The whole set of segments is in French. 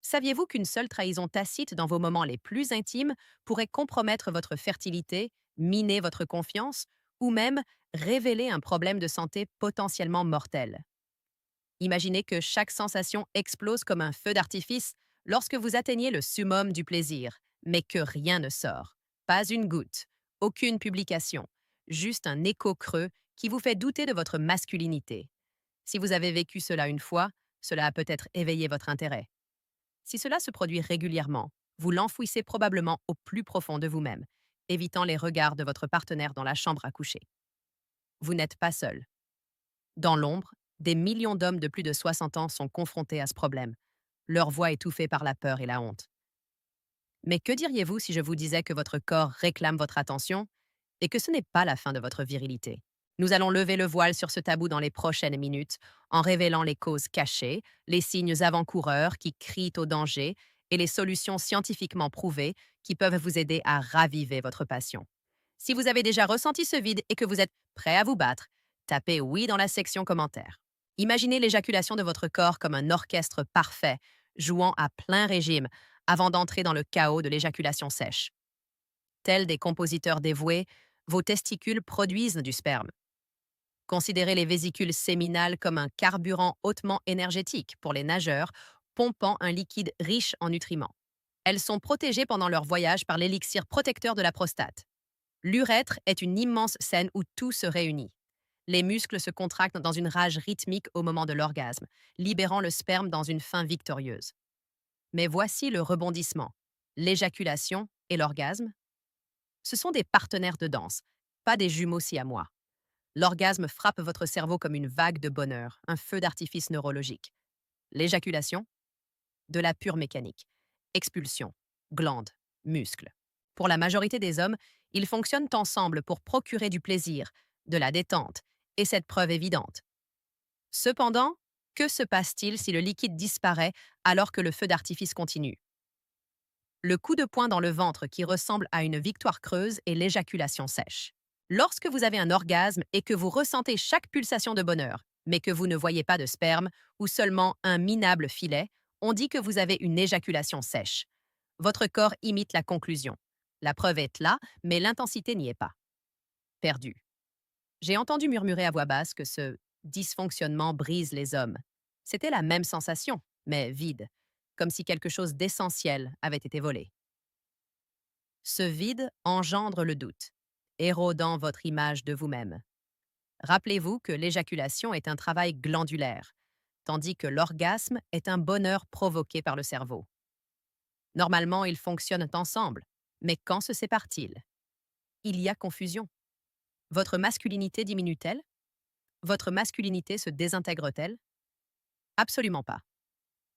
Saviez-vous qu'une seule trahison tacite dans vos moments les plus intimes pourrait compromettre votre fertilité, miner votre confiance ou même révéler un problème de santé potentiellement mortel? Imaginez que chaque sensation explose comme un feu d'artifice lorsque vous atteignez le summum du plaisir, mais que rien ne sort. Pas une goutte, aucune publication, juste un écho creux qui vous fait douter de votre masculinité. Si vous avez vécu cela une fois, cela a peut-être éveillé votre intérêt. Si cela se produit régulièrement, vous l'enfouissez probablement au plus profond de vous-même, évitant les regards de votre partenaire dans la chambre à coucher. Vous n'êtes pas seul. Dans l'ombre, des millions d'hommes de plus de 60 ans sont confrontés à ce problème, leur voix étouffée par la peur et la honte. Mais que diriez-vous si je vous disais que votre corps réclame votre attention et que ce n'est pas la fin de votre virilité? Nous allons lever le voile sur ce tabou dans les prochaines minutes en révélant les causes cachées, les signes avant-coureurs qui crient au danger et les solutions scientifiquement prouvées qui peuvent vous aider à raviver votre passion. Si vous avez déjà ressenti ce vide et que vous êtes prêt à vous battre, tapez oui dans la section commentaires. Imaginez l'éjaculation de votre corps comme un orchestre parfait, jouant à plein régime avant d'entrer dans le chaos de l'éjaculation sèche. Tels des compositeurs dévoués, vos testicules produisent du sperme. Considérez les vésicules séminales comme un carburant hautement énergétique pour les nageurs, pompant un liquide riche en nutriments. Elles sont protégées pendant leur voyage par l'élixir protecteur de la prostate. L'urètre est une immense scène où tout se réunit. Les muscles se contractent dans une rage rythmique au moment de l'orgasme, libérant le sperme dans une fin victorieuse. Mais voici le rebondissement. L'éjaculation et l'orgasme, ce sont des partenaires de danse, pas des jumeaux siamois. L'orgasme frappe votre cerveau comme une vague de bonheur, un feu d'artifice neurologique. L'éjaculation, de la pure mécanique. Expulsion, glandes, muscles. Pour la majorité des hommes, ils fonctionnent ensemble pour procurer du plaisir, de la détente, et cette preuve évidente. Cependant, que se passe-t-il si le liquide disparaît alors que le feu d'artifice continue? Le coup de poing dans le ventre qui ressemble à une victoire creuse est l'éjaculation sèche. Lorsque vous avez un orgasme et que vous ressentez chaque pulsation de bonheur, mais que vous ne voyez pas de sperme ou seulement un minable filet, on dit que vous avez une éjaculation sèche. Votre corps imite la conclusion. La preuve est là, mais l'intensité n'y est pas. Perdu. J'ai entendu murmurer à voix basse que ce dysfonctionnement brise les hommes. C'était la même sensation, mais vide, comme si quelque chose d'essentiel avait été volé. Ce vide engendre le doute, érodant votre image de vous-même. Rappelez-vous que l'éjaculation est un travail glandulaire, tandis que l'orgasme est un bonheur provoqué par le cerveau. Normalement, ils fonctionnent ensemble, mais quand se séparent-ils? Il y a confusion. Votre masculinité diminue-t-elle? Votre masculinité se désintègre-t-elle? Absolument pas.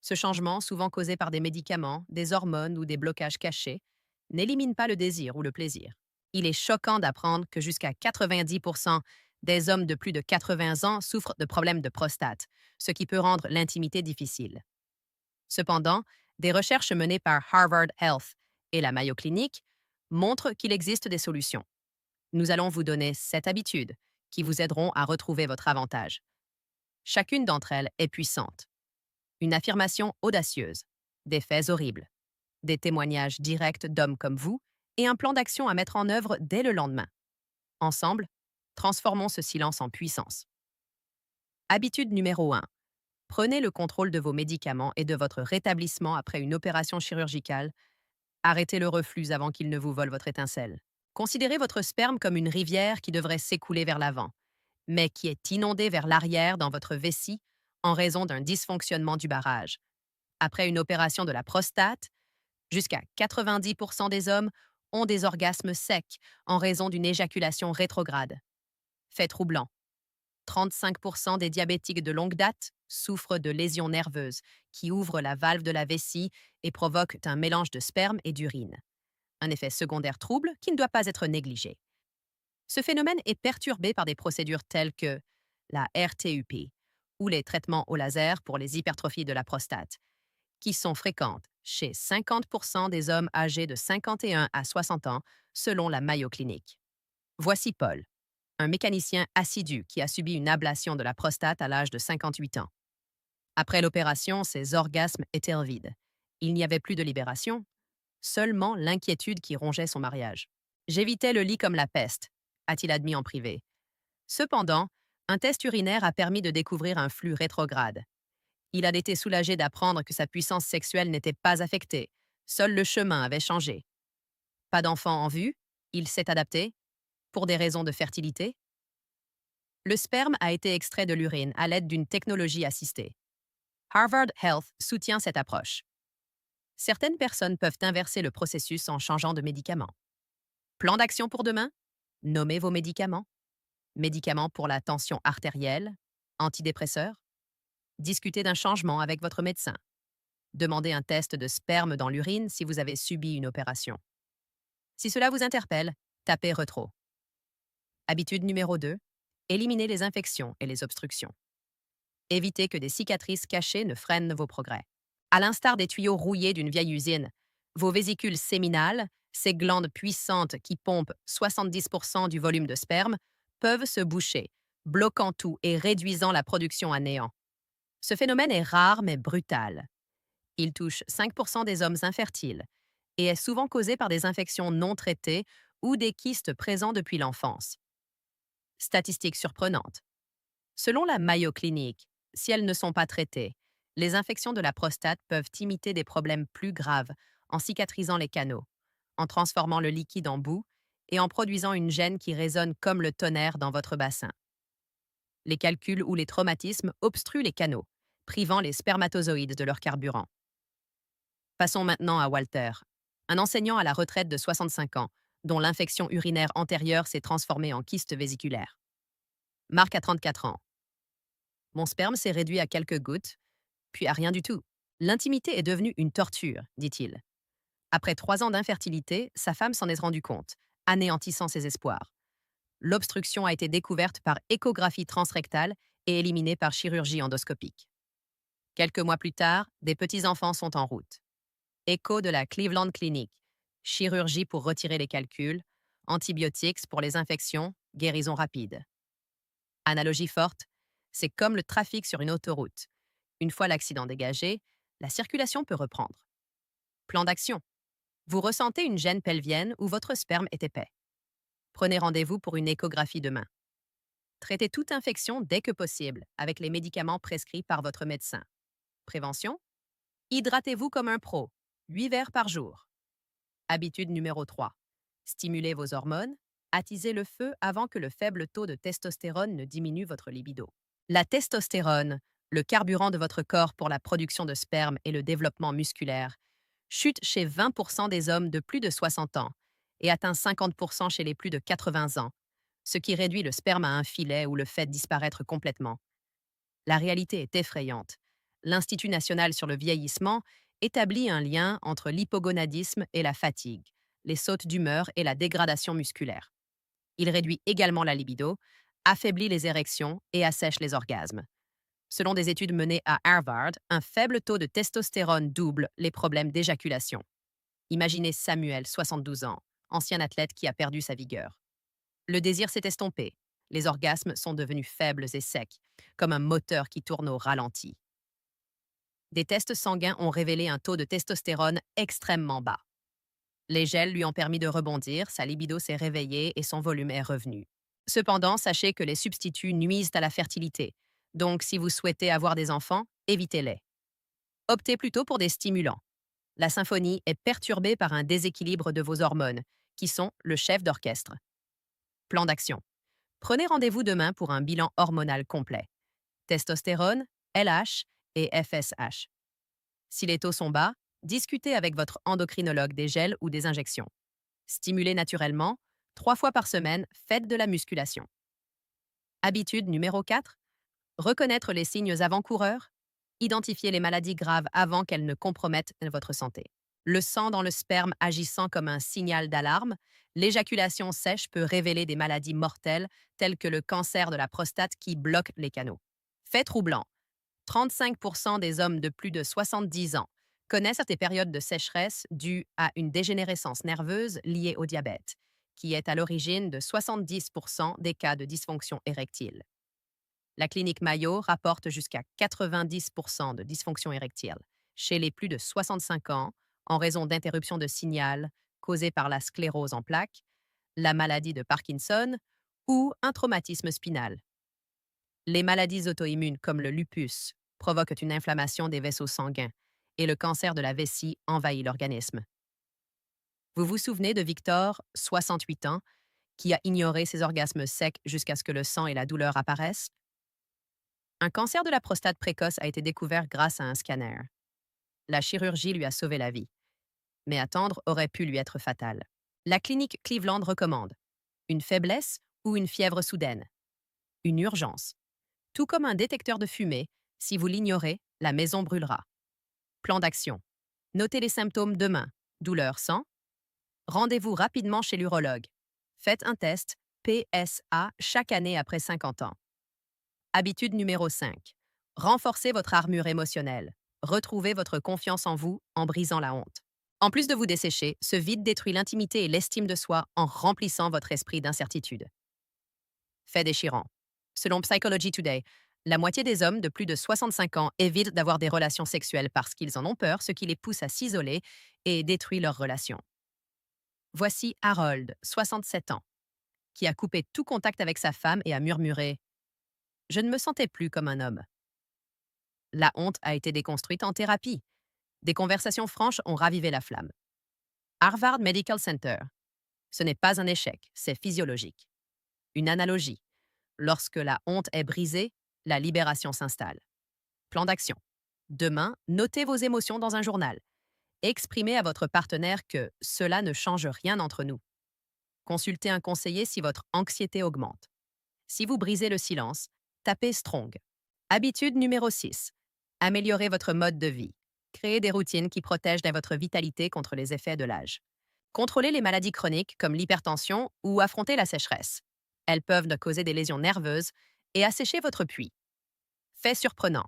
Ce changement, souvent causé par des médicaments, des hormones ou des blocages cachés, n'élimine pas le désir ou le plaisir. Il est choquant d'apprendre que jusqu'à 90% des hommes de plus de 80 ans souffrent de problèmes de prostate, ce qui peut rendre l'intimité difficile. Cependant, des recherches menées par Harvard Health et la Mayo Clinic montrent qu'il existe des solutions. Nous allons vous donner 7 habitudes qui vous aideront à retrouver votre avantage. Chacune d'entre elles est puissante. Une affirmation audacieuse, des faits horribles, des témoignages directs d'hommes comme vous et un plan d'action à mettre en œuvre dès le lendemain. Ensemble, transformons ce silence en puissance. Habitude numéro 1. Prenez le contrôle de vos médicaments et de votre rétablissement après une opération chirurgicale. Arrêtez le reflux avant qu'il ne vous vole votre étincelle. Considérez votre sperme comme une rivière qui devrait s'écouler vers l'avant, mais qui est inondée vers l'arrière dans votre vessie en raison d'un dysfonctionnement du barrage. Après une opération de la prostate, jusqu'à 90% des hommes ont des orgasmes secs en raison d'une éjaculation rétrograde. Fait troublant. 35% des diabétiques de longue date souffrent de lésions nerveuses qui ouvrent la valve de la vessie et provoquent un mélange de sperme et d'urine. Un effet secondaire trouble qui ne doit pas être négligé. Ce phénomène est perturbé par des procédures telles que la RTUP ou les traitements au laser pour les hypertrophies de la prostate, qui sont fréquentes chez 50% des hommes âgés de 51 à 60 ans, selon la Mayo Clinic. Voici Paul, un mécanicien assidu qui a subi une ablation de la prostate à l'âge de 58 ans. Après l'opération, ses orgasmes étaient vides Il n'y avait plus de libération, seulement l'inquiétude qui rongeait son mariage. J'évitais le lit comme la peste, a-t-il admis en privé. Cependant, un test urinaire a permis de découvrir un flux rétrograde. Il a été soulagé d'apprendre que sa puissance sexuelle n'était pas affectée. Seul le chemin avait changé. Pas d'enfant en vue, il s'est adapté. Pour des raisons de fertilité, le sperme a été extrait de l'urine à l'aide d'une technologie assistée. Harvard Health soutient cette approche. Certaines personnes peuvent inverser le processus en changeant de médicament. Plan d'action pour demain? Nommez vos médicaments. Médicaments pour la tension artérielle, antidépresseurs. Discutez d'un changement avec votre médecin. Demandez un test de sperme dans l'urine si vous avez subi une opération. Si cela vous interpelle, tapez Retro. Habitude numéro 2. Éliminez les infections et les obstructions. Évitez que des cicatrices cachées ne freinent vos progrès. À l'instar des tuyaux rouillés d'une vieille usine, vos vésicules séminales, ces glandes puissantes qui pompent 70% du volume de sperme, peuvent se boucher, bloquant tout et réduisant la production à néant. Ce phénomène est rare mais brutal. Il touche 5% des hommes infertiles et est souvent causé par des infections non traitées ou des kystes présents depuis l'enfance. Statistique surprenante. Selon la Mayo Clinic, si elles ne sont pas traitées, les infections de la prostate peuvent imiter des problèmes plus graves en cicatrisant les canaux, en transformant le liquide en boue et en produisant une gêne qui résonne comme le tonnerre dans votre bassin. Les calculs ou les traumatismes obstruent les canaux, privant les spermatozoïdes de leur carburant. Passons maintenant à Walter, un enseignant à la retraite de 65 ans, dont l'infection urinaire antérieure s'est transformée en kyste vésiculaire. Marc a 34 ans. Mon sperme s'est réduit à quelques gouttes, puis à rien du tout. L'intimité est devenue une torture, dit-il. Après 3 ans d'infertilité, sa femme s'en est rendue compte, anéantissant ses espoirs. L'obstruction a été découverte par échographie transrectale et éliminée par chirurgie endoscopique. Quelques mois plus tard, des petits-enfants sont en route. Écho de la Cleveland Clinic, chirurgie pour retirer les calculs, antibiotiques pour les infections, guérison rapide. Analogie forte, c'est comme le trafic sur une autoroute. Une fois l'accident dégagé, la circulation peut reprendre. Plan d'action. Vous ressentez une gêne pelvienne ou votre sperme est épais. Prenez rendez-vous pour une échographie demain. Traitez toute infection dès que possible avec les médicaments prescrits par votre médecin. Prévention. Hydratez-vous comme un pro, 8 verres par jour. Habitude numéro 3. Stimulez vos hormones. Attisez le feu avant que le faible taux de testostérone ne diminue votre libido. La testostérone, le carburant de votre corps pour la production de sperme et le développement musculaire, chute chez 20% des hommes de plus de 60 ans et atteint 50% chez les plus de 80 ans, ce qui réduit le sperme à un filet ou le fait disparaître complètement. La réalité est effrayante. L'Institut national sur le vieillissement établit un lien entre l'hypogonadisme et la fatigue, les sautes d'humeur et la dégradation musculaire. Il réduit également la libido, affaiblit les érections et assèche les orgasmes. Selon des études menées à Harvard, un faible taux de testostérone double les problèmes d'éjaculation. Imaginez Samuel, 72 ans, ancien athlète qui a perdu sa vigueur. Le désir s'est estompé. Les orgasmes sont devenus faibles et secs, comme un moteur qui tourne au ralenti. Des tests sanguins ont révélé un taux de testostérone extrêmement bas. Les gels lui ont permis de rebondir, sa libido s'est réveillée et son volume est revenu. Cependant, sachez que les substituts nuisent à la fertilité. Donc, si vous souhaitez avoir des enfants, évitez-les. Optez plutôt pour des stimulants. La symphonie est perturbée par un déséquilibre de vos hormones, qui sont le chef d'orchestre. Plan d'action. Prenez rendez-vous demain pour un bilan hormonal complet. Testostérone, LH et FSH. Si les taux sont bas, discutez avec votre endocrinologue des gels ou des injections. Stimulez naturellement, 3 fois par semaine, faites de la musculation. Habitude numéro 4. Reconnaître les signes avant-coureurs. Identifier les maladies graves avant qu'elles ne compromettent votre santé. Le sang dans le sperme agissant comme un signal d'alarme, l'éjaculation sèche peut révéler des maladies mortelles telles que le cancer de la prostate qui bloque les canaux. Fait troublant. 35% des hommes de plus de 70 ans connaissent des périodes de sécheresse dues à une dégénérescence nerveuse liée au diabète, qui est à l'origine de 70% des cas de dysfonction érectile. La clinique Mayo rapporte jusqu'à 90% de dysfonction érectile chez les plus de 65 ans en raison d'interruptions de signal causées par la sclérose en plaques, la maladie de Parkinson ou un traumatisme spinal. Les maladies auto-immunes comme le lupus provoquent une inflammation des vaisseaux sanguins et le cancer de la vessie envahit l'organisme. Vous vous souvenez de Victor, 68 ans, qui a ignoré ses orgasmes secs jusqu'à ce que le sang et la douleur apparaissent? Un cancer de la prostate précoce a été découvert grâce à un scanner. La chirurgie lui a sauvé la vie, mais attendre aurait pu lui être fatal. La clinique Cleveland recommande une faiblesse ou une fièvre soudaine, une urgence, tout comme un détecteur de fumée. Si vous l'ignorez, la maison brûlera. Plan d'action. Notez les symptômes demain. Douleur sang. Rendez-vous rapidement chez l'urologue. Faites un test PSA chaque année après 50 ans. Habitude numéro 5. Renforcez votre armure émotionnelle. Retrouvez votre confiance en vous en brisant la honte. En plus de vous dessécher, ce vide détruit l'intimité et l'estime de soi en remplissant votre esprit d'incertitude. Fait déchirant. Selon Psychology Today, la moitié des hommes de plus de 65 ans évitent d'avoir des relations sexuelles parce qu'ils en ont peur, ce qui les pousse à s'isoler et détruit leurs relations. Voici Harold, 67 ans, qui a coupé tout contact avec sa femme et a murmuré « Je ne me sentais plus comme un homme ». La honte a été déconstruite en thérapie. Des conversations franches ont ravivé la flamme. Harvard Medical Center. Ce n'est pas un échec, c'est physiologique. Une analogie. Lorsque la honte est brisée, la libération s'installe. Plan d'action. Demain, notez vos émotions dans un journal. Exprimez à votre partenaire que cela ne change rien entre nous. Consultez un conseiller si votre anxiété augmente. Si vous brisez le silence, tapez Strong. Habitude numéro 6. Améliorez votre mode de vie. Créez des routines qui protègent votre vitalité contre les effets de l'âge. Contrôlez les maladies chroniques comme l'hypertension ou affrontez la sécheresse. Elles peuvent causer des lésions nerveuses et assécher votre puits. Fait surprenant.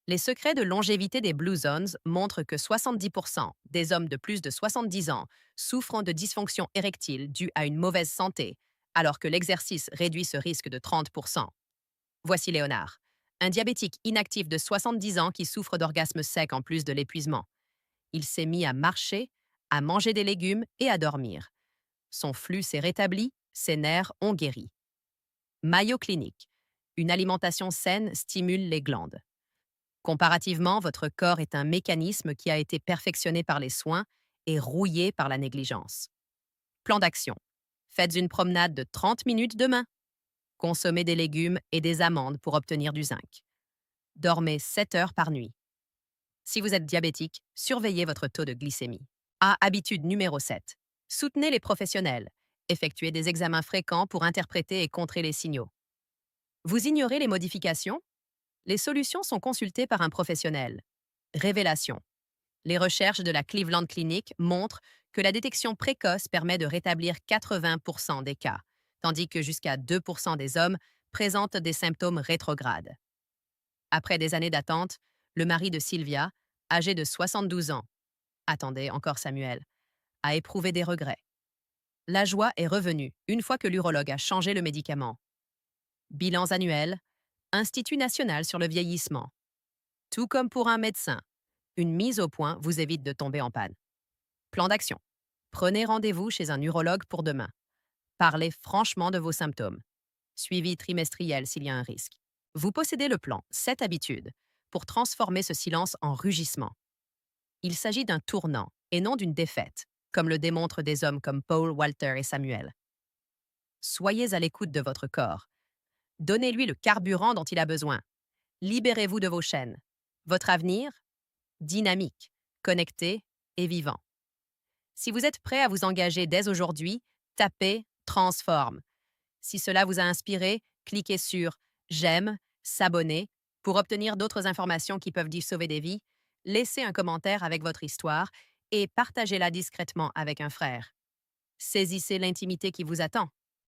Les secrets de longévité des Blue Zones montrent que 70% des hommes de plus de 70 ans souffrent de dysfonction érectile due à une mauvaise santé, alors que l'exercice réduit ce risque de 30%. Voici Léonard, un diabétique inactif de 70 ans qui souffre d'orgasmes secs en plus de l'épuisement. Il s'est mis à marcher, à manger des légumes et à dormir. Son flux s'est rétabli, ses nerfs ont guéri. Mayo Clinic. Une alimentation saine stimule les glandes. Comparativement, votre corps est un mécanisme qui a été perfectionné par les soins et rouillé par la négligence. Plan d'action. Faites une promenade de 30 minutes demain. Consommez des légumes et des amandes pour obtenir du zinc. Dormez 7 heures par nuit. Si vous êtes diabétique, surveillez votre taux de glycémie. Habitude numéro 7. Soutenez les professionnels. Effectuez des examens fréquents pour interpréter et contrer les signaux. Vous ignorez les modifications? Les solutions sont consultées par un professionnel. Révélation. Les recherches de la Cleveland Clinic montrent que la détection précoce permet de rétablir 80% des cas, tandis que jusqu'à 2% des hommes présentent des symptômes rétrogrades. Après des années d'attente, le mari de Sylvia, âgé de 72 ans, attendez encore Samuel, a éprouvé des regrets. La joie est revenue une fois que l'urologue a changé le médicament. Bilans annuels, Institut national sur le vieillissement. Tout comme pour un médecin, une mise au point vous évite de tomber en panne. Plan d'action. Prenez rendez-vous chez un urologue pour demain. Parlez franchement de vos symptômes. Suivi trimestriel s'il y a un risque. Vous possédez le plan 7 habitudes pour transformer ce silence en rugissement. Il s'agit d'un tournant et non d'une défaite, comme le démontrent des hommes comme Paul, Walter et Samuel. Soyez à l'écoute de votre corps. Donnez-lui le carburant dont il a besoin. Libérez-vous de vos chaînes. Votre avenir? Dynamique, connecté et vivant. Si vous êtes prêt à vous engager dès aujourd'hui, tapez Transforme. Si cela vous a inspiré, cliquez sur J'aime, s'abonner pour obtenir d'autres informations qui peuvent sauver des vies. Laissez un commentaire avec votre histoire et partagez-la discrètement avec un frère. Saisissez l'intimité qui vous attend.